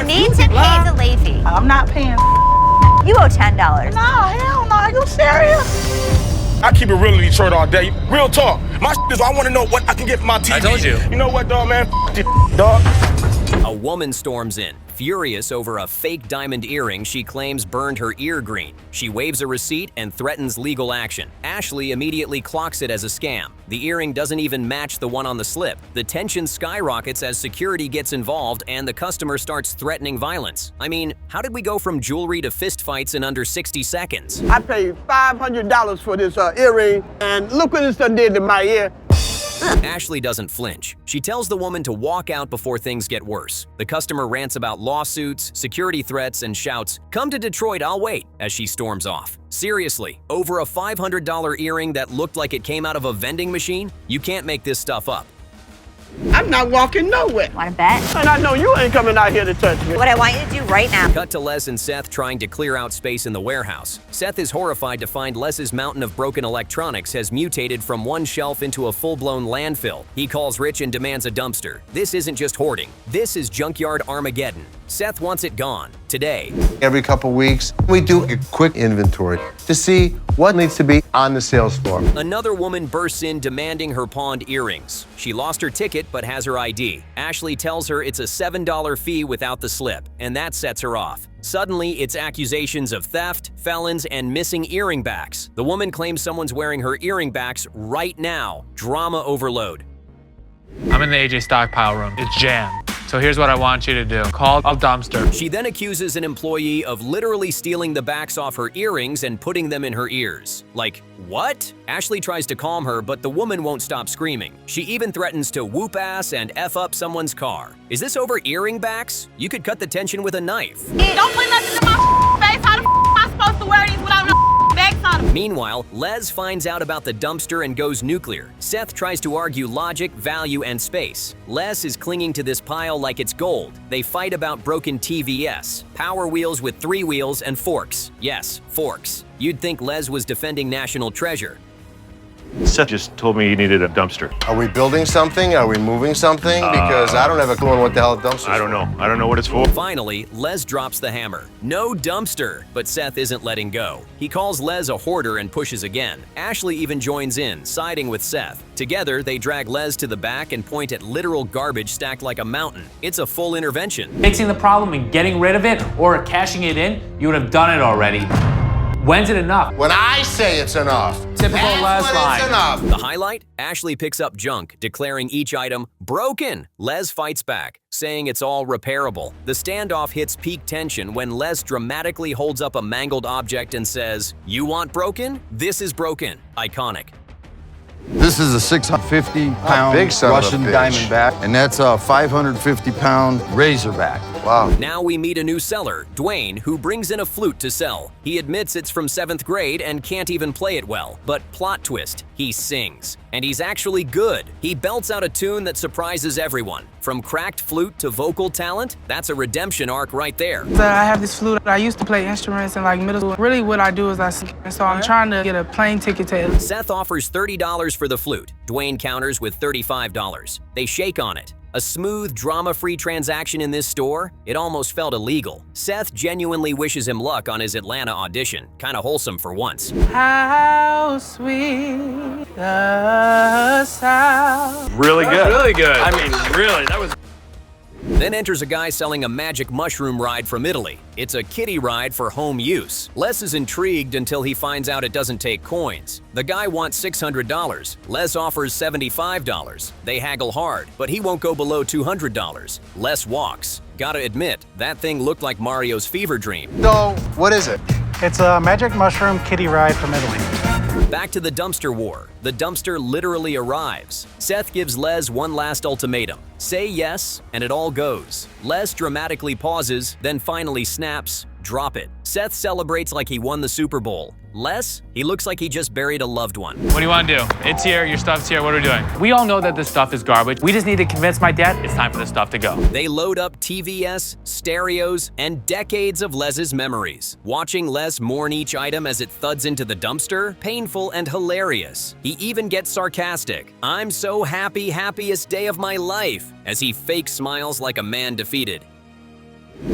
need to pay the late fee. I'm not paying. You owe $10. No, hell no. Are you serious? I keep it real in Detroit all day. Real talk. My is I want to know what I can get for my TV. I told you. You know what, dog, man? This dog. A woman storms in, furious over a fake diamond earring she claims burned her ear green. She waves a receipt and threatens legal action. Ashley immediately clocks it as a scam. The earring doesn't even match the one on the slip. The tension skyrockets as security gets involved and the customer starts threatening violence. I mean, how did we go from jewelry to fistfights in under 60 seconds? I paid $500 for this earring, and look what this done did to my ear. Ashley doesn't flinch. She tells the woman to walk out before things get worse. The customer rants about lawsuits, security threats, and shouts, "Come to Detroit, I'll wait," as she storms off. Seriously, over a $500 earring that looked like it came out of a vending machine? You can't make this stuff up. I'm not walking nowhere. Want to bet? And I know you ain't coming out here to touch me. What I want you to do right now. Cut to Les and Seth trying to clear out space in the warehouse. Seth is horrified to find Les's mountain of broken electronics has mutated from one shelf into a full-blown landfill. He calls Rich and demands a dumpster. This isn't just hoarding. This is junkyard Armageddon. Seth wants it gone, today. Every couple weeks, we do a quick inventory to see what needs to be on the sales floor. Another woman bursts in demanding her pawned earrings. She lost her ticket but has her ID. Ashley tells her it's a $7 fee without the slip, and that sets her off. Suddenly, it's accusations of theft, felons, and missing earring backs. The woman claims someone's wearing her earring backs right now. Drama overload. I'm in the AJ stockpile room. It's jammed. So here's what I want you to do. Call a dumpster. She then accuses an employee of literally stealing the backs off her earrings and putting them in her ears. Like, what? Ashley tries to calm her, but the woman won't stop screaming. She even threatens to whoop ass and F up someone's car. Is this over earring backs? You could cut the tension with a knife. Don't put nothing in my face. How the am I supposed to wear these without no bags on them? Meanwhile, Les finds out about the dumpster and goes nuclear. Seth tries to argue logic, value, and space. Les is clinging to this pile like it's gold. They fight about broken TVS, Power Wheels with 3 wheels, and forks. Yes, forks. You'd think Les was defending national treasure. Seth just told me he needed a dumpster. Are we building something? Are we moving something? Because I don't have a clue on what the hell a dumpster is. I don't know. I don't know what it's for. Finally, Les drops the hammer. No dumpster! But Seth isn't letting go. He calls Les a hoarder and pushes again. Ashley even joins in, siding with Seth. Together, they drag Les to the back and point at literal garbage stacked like a mountain. It's a full intervention. Fixing the problem and getting rid of it or cashing it in, you would have done it already. When's it enough? When I say it's enough. Typical Les line. It's enough. The highlight? Ashley picks up junk, declaring each item broken. Les fights back, saying it's all repairable. The standoff hits peak tension when Les dramatically holds up a mangled object and says, "You want broken? This is broken." Iconic. This is a 650-pound big son of a Russian bitch. Diamondback, and that's a 550-pound Razorback. Wow. Now we meet a new seller, Dwayne, who brings in a flute to sell. He admits it's from 7th grade and can't even play it well. But plot twist, he sings. And he's actually good. He belts out a tune that surprises everyone. From cracked flute to vocal talent, that's a redemption arc right there. I have this flute. I used to play instruments in like middle school. Really what I do is I sing. So I'm trying to get a plane ticket to Seth offers $30 for the flute. Dwayne counters with $35. They shake on it. A smooth, drama-free transaction in this store? It almost felt illegal. Seth genuinely wishes him luck on his Atlanta audition. Kinda wholesome for once. How sweet the sound. Really good. Really good. I mean, really, that was... Then enters a guy selling a magic mushroom ride from Italy. It's a kiddie ride for home use. Les is intrigued until he finds out it doesn't take coins. The guy wants $600. Les offers $75. They haggle hard, but he won't go below $200. Les walks. Gotta admit, that thing looked like Mario's fever dream. So, what is it? It's a magic mushroom kiddie ride from Italy. Back to the dumpster war. The dumpster literally arrives. Seth gives Les one last ultimatum. Say yes, and it all goes. Les dramatically pauses, then finally snaps, drop it. Seth celebrates like he won the Super Bowl. Les, he looks like he just buried a loved one. What do you want to do? It's here, your stuff's here, what are we doing? We all know that this stuff is garbage. We just need to convince my dad it's time for this stuff to go. They load up TVS, stereos, and decades of Les's memories. Watching Les mourn each item as it thuds into the dumpster, painful and hilarious. He even gets sarcastic. "I'm so happy, happiest day of my life," as he fake smiles like a man defeated.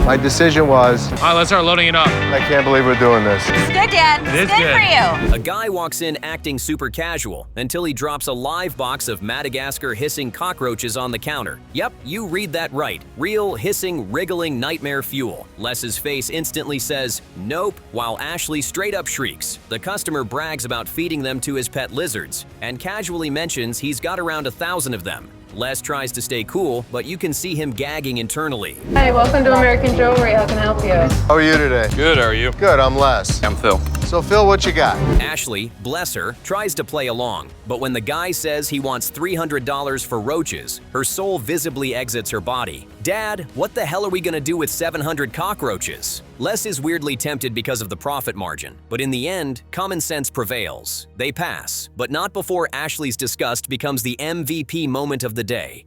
My decision was, All right, let's start loading it up. I can't believe we're doing this. It's good, Dad. It is It's good good. for you. A guy walks in acting super casual until he drops a live box of Madagascar hissing cockroaches on the counter. Yep, you read that right. Real hissing, wriggling nightmare fuel. Les's face instantly says, nope, while Ashley straight up shrieks. The customer brags about feeding them to his pet lizards and casually mentions he's got around 1,000 of them. Les tries to stay cool, but you can see him gagging internally. Hey, welcome to American Jewelry. How can I help you? How are you today? Good, how are you? Good, I'm Les. I'm Phil. So Phil, what you got? Ashley, bless her, tries to play along, but when the guy says he wants $300 for roaches, her soul visibly exits her body. Dad, what the hell are we gonna do with 700 cockroaches? Les is weirdly tempted because of the profit margin, but in the end, common sense prevails. They pass, but not before Ashley's disgust becomes the MVP moment of the day.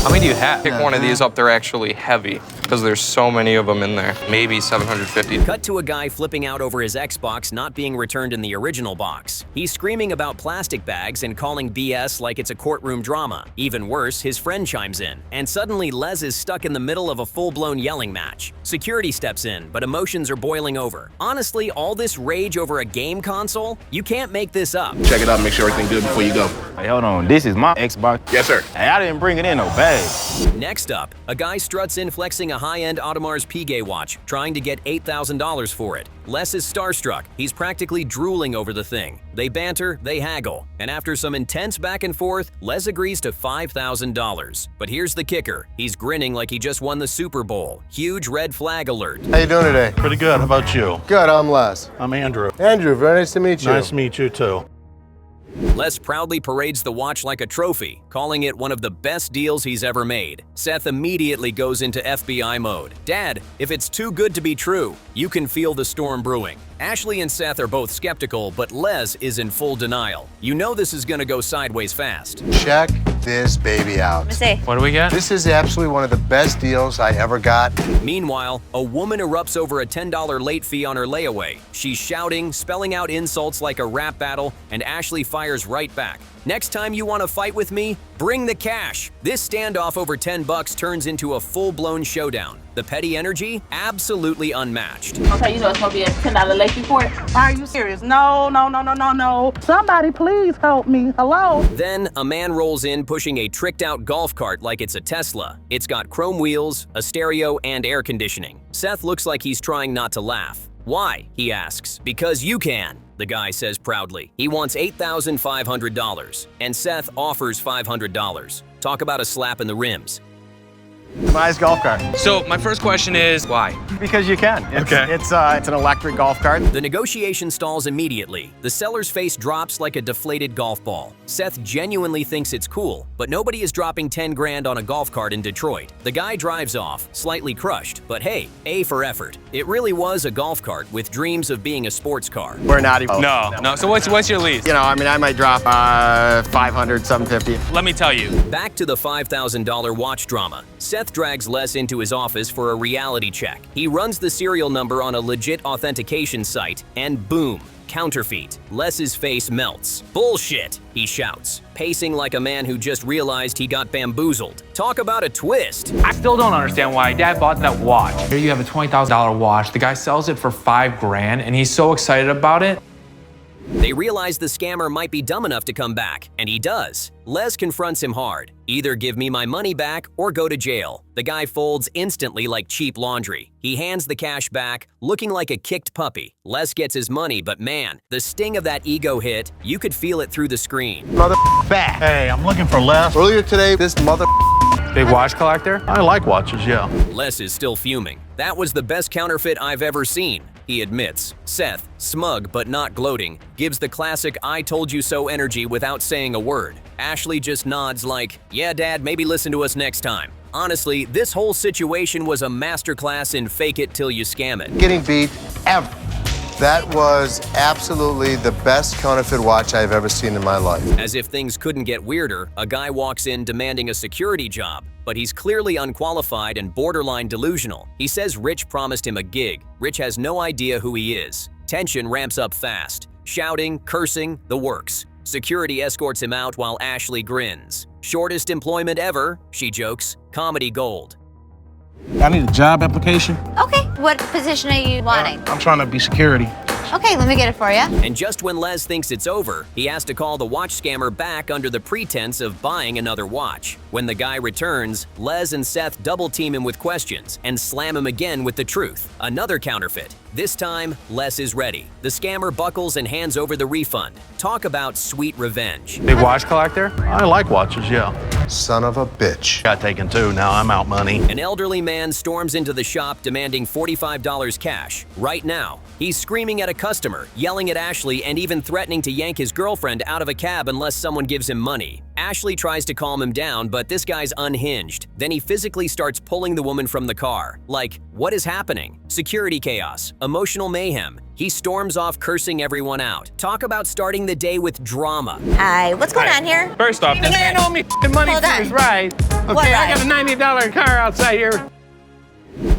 How many do you have? Pick one of these up, they're actually heavy because there's so many of them in there. Maybe 750. Cut to a guy flipping out over his Xbox not being returned in the original box. He's screaming about plastic bags and calling BS like it's a courtroom drama. Even worse, his friend chimes in, and suddenly Les is stuck in the middle of a full-blown yelling match. Security steps in, but emotions are boiling over. Honestly, all this rage over a game console? You can't make this up. Check it out, make sure everything's good before you go. Hey, hold on. This is my Xbox. Yes, sir. Hey, I didn't bring it in no bag. Next up, a guy struts in flexing a high-end Audemars Piguet watch, trying to get $8,000 for it. Les is starstruck. He's practically drooling over the thing. They banter, they haggle, and after some intense back and forth, Les agrees to $5,000. But here's the kicker. He's grinning like he just won the Super Bowl. Huge red flag alert. How you doing today? Pretty good. How about you? Good, I'm Les. I'm Andrew. Andrew, very nice to meet you. Nice to meet you, too. Les proudly parades the watch like a trophy, calling it one of the best deals he's ever made. Seth immediately goes into FBI mode. Dad, if it's too good to be true, you can feel the storm brewing. Ashley and Seth are both skeptical, but Les is in full denial. You know this is gonna go sideways fast. Check this baby out. Let me see. What do we get? This is absolutely one of the best deals I ever got. Meanwhile, a woman erupts over a $10 late fee on her layaway. She's shouting, spelling out insults like a rap battle, and Ashley fires right back. Next time you want to fight with me, bring the cash. This standoff over $10 turns into a full-blown showdown. The petty energy, absolutely unmatched. Okay, you know it's gonna be a $10 late fee for it. Are you serious? No, no, no, no, no, no. Somebody please help me. Hello? Then, a man rolls in pushing a tricked-out golf cart like it's a Tesla. It's got chrome wheels, a stereo, and air conditioning. Seth looks like he's trying not to laugh. Why? He asks. Because you can, the guy says proudly. He wants $8,500, and Seth offers $500. Talk about a slap in the rims. Nice golf cart. So my first question is, why? Because you can. It's an electric golf cart. The negotiation stalls immediately. The seller's face drops like a deflated golf ball. Seth genuinely thinks it's cool, but nobody is dropping 10 grand on a golf cart in Detroit. The guy drives off, slightly crushed, but hey, A for effort. It really was a golf cart with dreams of being a sports car. We're not even. No. So what's your lease? You know, I mean, I might drop 500, 750. Let me tell you. Back to the $5,000 watch drama. Seth drags Les into his office for a reality check. He runs the serial number on a legit authentication site, and boom, counterfeit. Les's face melts. Bullshit, he shouts, pacing like a man who just realized he got bamboozled. Talk about a twist. I still don't understand why Dad bought that watch. Here you have a $20,000 watch. The guy sells it for $5 grand, and he's so excited about it. They realize the scammer might be dumb enough to come back, and he does. Les confronts him hard. Either give me my money back or go to jail. The guy folds instantly like cheap laundry. He hands the cash back, looking like a kicked puppy. Les gets his money, but man, the sting of that ego hit, you could feel it through the screen. Mother back. Hey, I'm looking for Les. Earlier today, this mother Big watch collector? I like watches, yeah. Les is still fuming. That was the best counterfeit I've ever seen, he admits. Seth, smug but not gloating, gives the classic I told you so energy without saying a word. Ashley just nods like, yeah, Dad, maybe listen to us next time. Honestly, this whole situation was a masterclass in fake it till you scam it. getting beat ever. That was absolutely the best counterfeit watch I've ever seen in my life. As if things couldn't get weirder, a guy walks in demanding a security job, but he's clearly unqualified and borderline delusional. He says Rich promised him a gig. Rich has no idea who he is. Tension ramps up fast. Shouting, cursing, the works. Security escorts him out while Ashley grins. Shortest employment ever, she jokes. Comedy gold. I need a job application. Okay, what position are you wanting? I'm trying to be security. Okay, let me get it for you. And just when Les thinks it's over, he has to call the watch scammer back under the pretense of buying another watch. When the guy returns, Les and Seth double team him with questions and slam him again with the truth. Another counterfeit. This time, Les is ready. The scammer buckles and hands over the refund. Talk about sweet revenge. Big watch collector? I like watches, yeah. Son of a bitch. Got taken too, now I'm out money. An elderly man storms into the shop demanding $45 cash. Right now, he's screaming at a customer, yelling at Ashley, and even threatening to yank his girlfriend out of a cab unless someone gives him money. Ashley tries to calm him down, but this guy's unhinged. Then he physically starts pulling the woman from the car. Like, what is happening? Security chaos, emotional mayhem. He storms off cursing everyone out. Talk about starting the day with drama. Hi, what's going on here? First off, this man owe me money Hold for on. his ride. Okay, What I got ride? a $90 car outside here.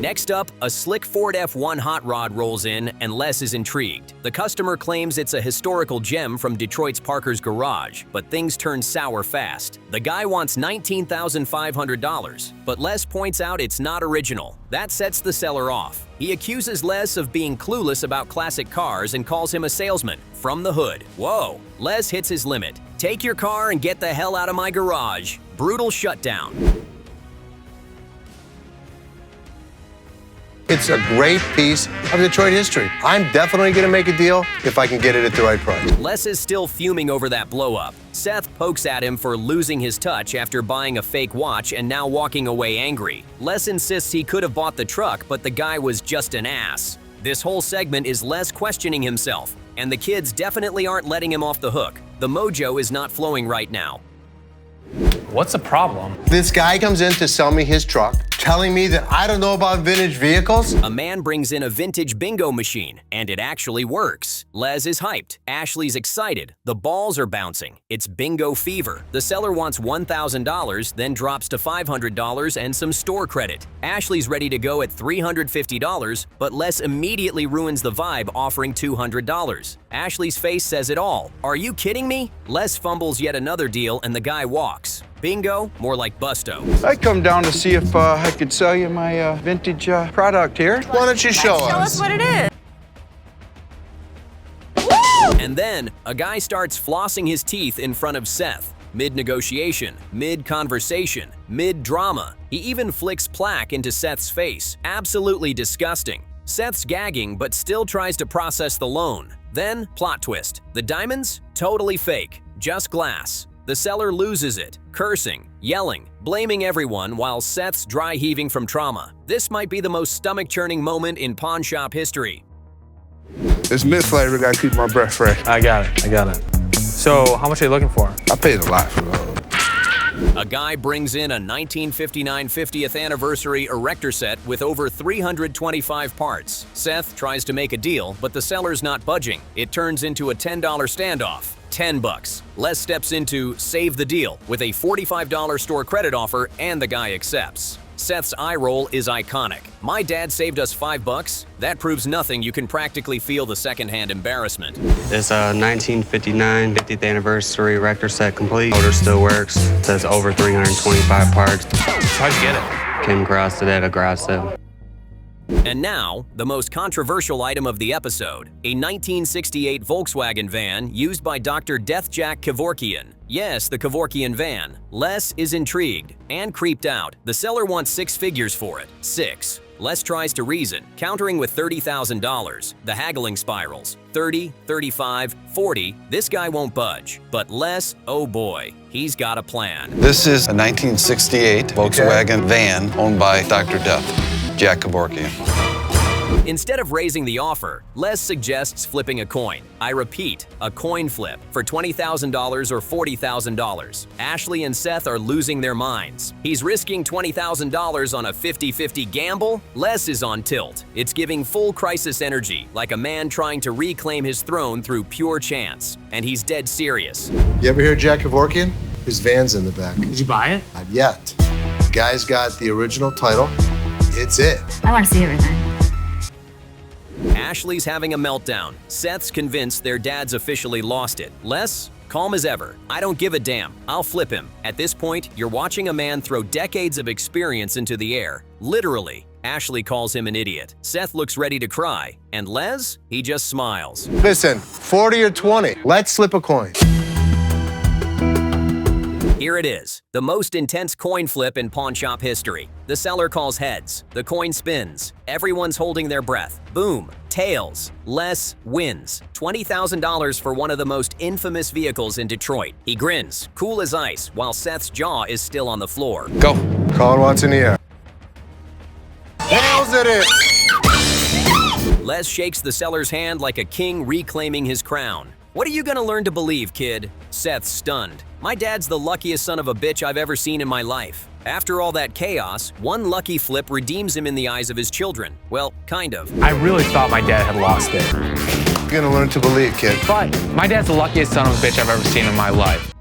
Next up, a slick Ford F1 hot rod rolls in and Les is intrigued. The customer claims it's a historical gem from Detroit's Parker's garage, but things turn sour fast. The guy wants $19,500, but Les points out it's not original. That sets the seller off. He accuses Les of being clueless about classic cars and calls him a salesman from the hood. Whoa, Les hits his limit. Take your car and get the hell out of my garage. Brutal shutdown. It's a great piece of Detroit history. I'm definitely going to make a deal if I can get it at the right price. Les is still fuming over that blow-up. Seth pokes at him for losing his touch after buying a fake watch and now walking away angry. Les insists he could have bought the truck, but the guy was just an ass. This whole segment is Les questioning himself, and the kids definitely aren't letting him off the hook. The mojo is not flowing right now. What's the problem? This guy comes in to sell me his truck, telling me that I don't know about vintage vehicles. A man brings in a vintage bingo machine, and it actually works. Les is hyped. Ashley's excited. The balls are bouncing. It's bingo fever. The seller wants $1,000, then drops to $500 and some store credit. Ashley's ready to go at $350, but Les immediately ruins the vibe, offering $200. Ashley's face says it all. Are you kidding me? Les fumbles yet another deal, and the guy walks. Bingo, more like busto. I come down to see if I could sell you my vintage product here. Why don't you show us? Show us what it is. And then, a guy starts flossing his teeth in front of Seth. Mid-negotiation, mid-conversation, mid-drama. He even flicks plaque into Seth's face. Absolutely disgusting. Seth's gagging, but still tries to process the loan. Then, plot twist. The diamonds? Totally fake. Just glass. The seller loses it, cursing, yelling, blaming everyone while Seth's dry heaving from trauma. This might be the most stomach-churning moment in pawn shop history. It's mid-flavor, gotta keep my breath fresh. I got it. So, how much are you looking for? I paid a lot for those. A guy brings in a 1959 50th anniversary Erector set with over 325 parts. Seth tries to make a deal, but the seller's not budging. It turns into a $10 standoff. $10. Les steps into save the deal with a $45 store credit offer, and the guy accepts. Seth's eye roll is iconic. My dad saved us $5? That proves nothing. You can practically feel the secondhand embarrassment. It's a 1959 50th anniversary Erector set complete. Motor still works. Says over 325 parts. How'd you get it? Came across it at a garage sale. And now, the most controversial item of the episode, a 1968 Volkswagen van used by Dr. Deathjack Kevorkian. Yes, the Kevorkian van. Les is intrigued and creeped out. The seller wants 6 figures for it. 6. Les tries to reason, countering with $30,000. The haggling spirals. 30, 35, 40. This guy won't budge. But Les, oh boy, he's got a plan. This is a 1968 Volkswagen van owned by Dr. Death, Jack Kevorkian. Instead of raising the offer, Les suggests flipping a coin. I repeat, a coin flip for $20,000 or $40,000. Ashley and Seth are losing their minds. He's risking $20,000 on a 50-50 gamble. Les is on tilt. It's giving full crisis energy, like a man trying to reclaim his throne through pure chance. And he's dead serious. You ever hear Jack Kevorkian? His van's in the back. Did you buy it? Not yet. The guy's got the original title. It's it. I want to see everything. Ashley's having a meltdown. Seth's convinced their dad's officially lost it. Les? calm as ever. I don't give a damn. I'll flip him. At this point, you're watching a man throw decades of experience into the air. Literally. Ashley calls him an idiot. Seth looks ready to cry. And Les? He just smiles. Listen, 40 or 20. Let's flip a coin. Here it is, the most intense coin flip in pawn shop history. The seller calls heads, the coin spins, everyone's holding their breath. Boom, tails. Les wins. $20,000 for one of the most infamous vehicles in Detroit. He grins, cool as ice, while Seth's jaw is still on the floor. Go. Call it once in the air. Nails it in. Les shakes the seller's hand like a king reclaiming his crown. What are you gonna learn to believe, kid? Seth's stunned. My dad's the luckiest son of a bitch I've ever seen in my life. After all that chaos, one lucky flip redeems him in the eyes of his children. Well, kind of. I really thought my dad had lost it. You're gonna learn to believe, kid. But my dad's the luckiest son of a bitch I've ever seen in my life.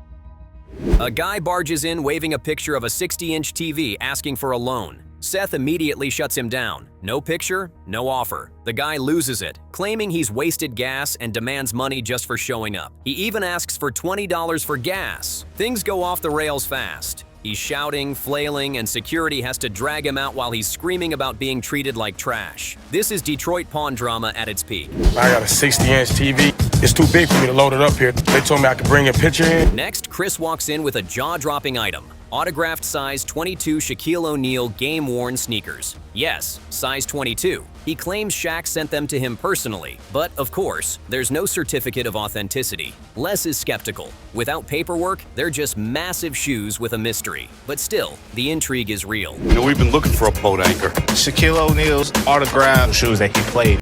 A guy barges in waving a picture of a 60-inch TV asking for a loan. Seth immediately shuts him down. No picture, no offer. The guy loses it, claiming he's wasted gas and demands money just for showing up. He even asks for $20 for gas. Things go off the rails fast. He's shouting, flailing, and security has to drag him out while he's screaming about being treated like trash. This is Detroit pawn drama at its peak. I got a 60-inch TV. It's too big for me to load it up here. They told me I could bring a picture in. Next, Chris walks in with a jaw-dropping item. Autographed size 22 Shaquille O'Neal game-worn sneakers. Yes, size 22. He claims Shaq sent them to him personally, but of course, there's no certificate of authenticity. Les is skeptical. Without paperwork, they're just massive shoes with a mystery. But still, the intrigue is real. You know, we've been looking for a boat anchor. Shaquille O'Neal's autographed shoes that he played.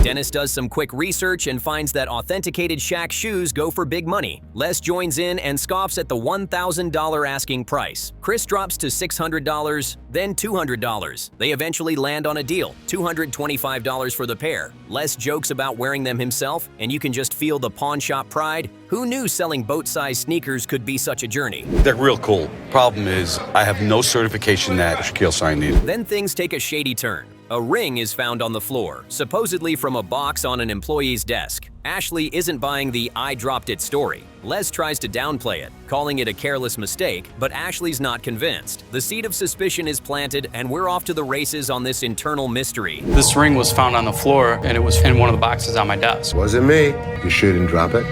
Dennis does some quick research and finds that authenticated Shaq shoes go for big money. Les joins in and scoffs at the $1,000 asking price. Chris drops to $600, then $200. They eventually land on a deal, $225 for the pair. Les jokes about wearing them himself, and you can just feel the pawn shop pride. Who knew selling boat-sized sneakers could be such a journey? They're real cool. Problem is, I have no certification that Shaquille signed these. Then things take a shady turn. A ring is found on the floor, supposedly from a box on an employee's desk. Ashley isn't buying the "I dropped it" story. Les tries to downplay it, calling it a careless mistake, but Ashley's not convinced. The seed of suspicion is planted, and we're off to the races on this internal mystery. This ring was found on the floor, and it was in one of the boxes on my desk. Wasn't me. You sure didn't drop it?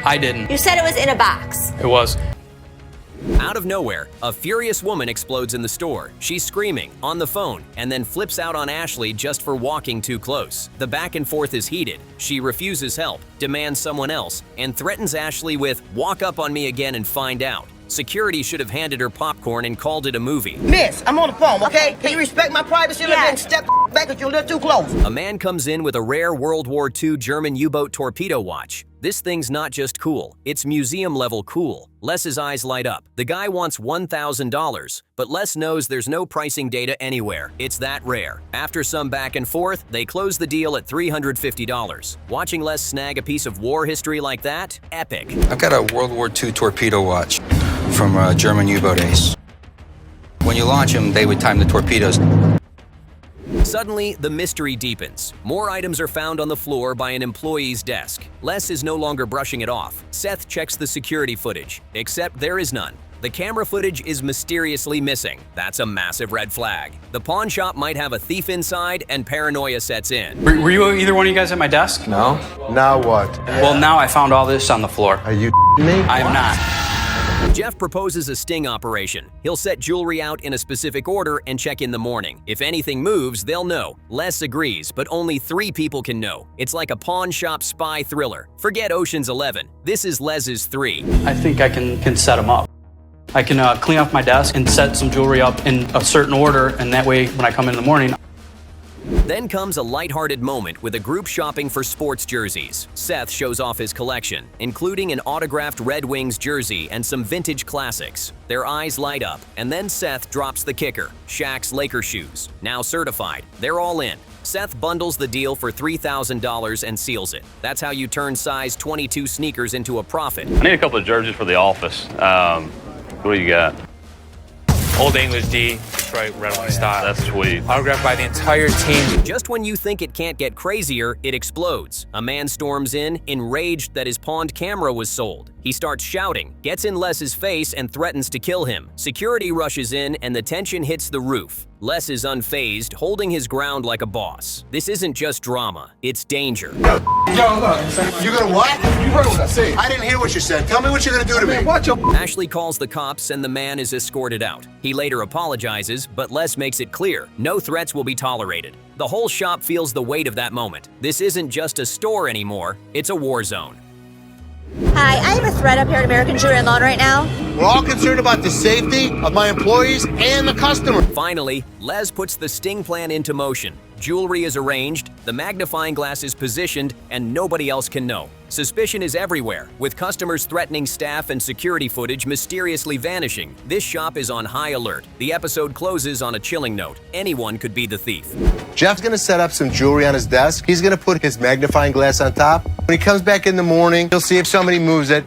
I didn't. You said it was in a box. It was. Out of nowhere, a furious woman explodes in the store. She's screaming, on the phone, and then flips out on Ashley just for walking too close. The back and forth is heated. She refuses help, demands someone else, and threatens Ashley with, "Walk up on me again and find out." Security should have handed her popcorn and called it a movie. Miss, I'm on the phone, okay? Can you respect my privacy a little bit and step back if you're a little too close? A man comes in with a rare World War II German U-boat torpedo watch. This thing's not just cool, it's museum-level cool. Les's eyes light up. The guy wants $1,000, but Les knows there's no pricing data anywhere. It's that rare. After some back and forth, they close the deal at $350. Watching Les snag a piece of war history like that? Epic. I've got a World War II torpedo watch from a German U-boat ace. When you launch them, they would time the torpedoes. Suddenly, the mystery deepens. More items are found on the floor by an employee's desk. Les is no longer brushing it off. Seth checks the security footage, except there is none. The camera footage is mysteriously missing. That's a massive red flag. The pawn shop might have a thief inside, and paranoia sets in. Were you either one of you guys at my desk? No. Now what? Well, now I found all this on the floor. Are you me? I am not. Jeff proposes a sting operation. He'll set jewelry out in a specific order and check in the morning. If anything moves, they'll know. Les agrees, but only 3 people can know. It's like a pawn shop spy thriller. Forget Ocean's 11. This is Les's 3. I think I can set them up. I can clean off my desk and set some jewelry up in a certain order, and that way when I come in the morning. Then comes a lighthearted moment with a group shopping for sports jerseys. Seth shows off his collection, including an autographed Red Wings jersey and some vintage classics. Their eyes light up, and then Seth drops the kicker, Shaq's Laker shoes. Now certified, they're all in. Seth bundles the deal for $3,000 and seals it. That's how you turn size 22 sneakers into a profit. I need a couple of jerseys for the office. What do you got? Old English D, Detroit Red Wing style. That's sweet. Autographed by the entire team. Just when you think it can't get crazier, it explodes. A man storms in, enraged that his pawned camera was sold. He starts shouting, gets in Les's face, and threatens to kill him. Security rushes in, and the tension hits the roof. Les is unfazed, holding his ground like a boss. This isn't just drama, it's danger. Yo, look. You gonna what? You heard what I said. I didn't hear what you said. Tell me what you're gonna do to me. Watch your... Ashley calls the cops and the man is escorted out. He later apologizes, but Les makes it clear, no threats will be tolerated. The whole shop feels the weight of that moment. This isn't just a store anymore, it's a war zone. Hi, I have a threat up here at American Jewelry and Lawn right now. We're all concerned about the safety of my employees and the customer. Finally, Les puts the sting plan into motion. Jewelry is arranged, the magnifying glass is positioned, and nobody else can know. Suspicion is everywhere, with customers threatening staff and security footage mysteriously vanishing. This shop is on high alert. The episode closes on a chilling note. Anyone could be the thief. Jeff's gonna set up some jewelry on his desk. He's gonna put his magnifying glass on top. When he comes back in the morning, he'll see if somebody moves it.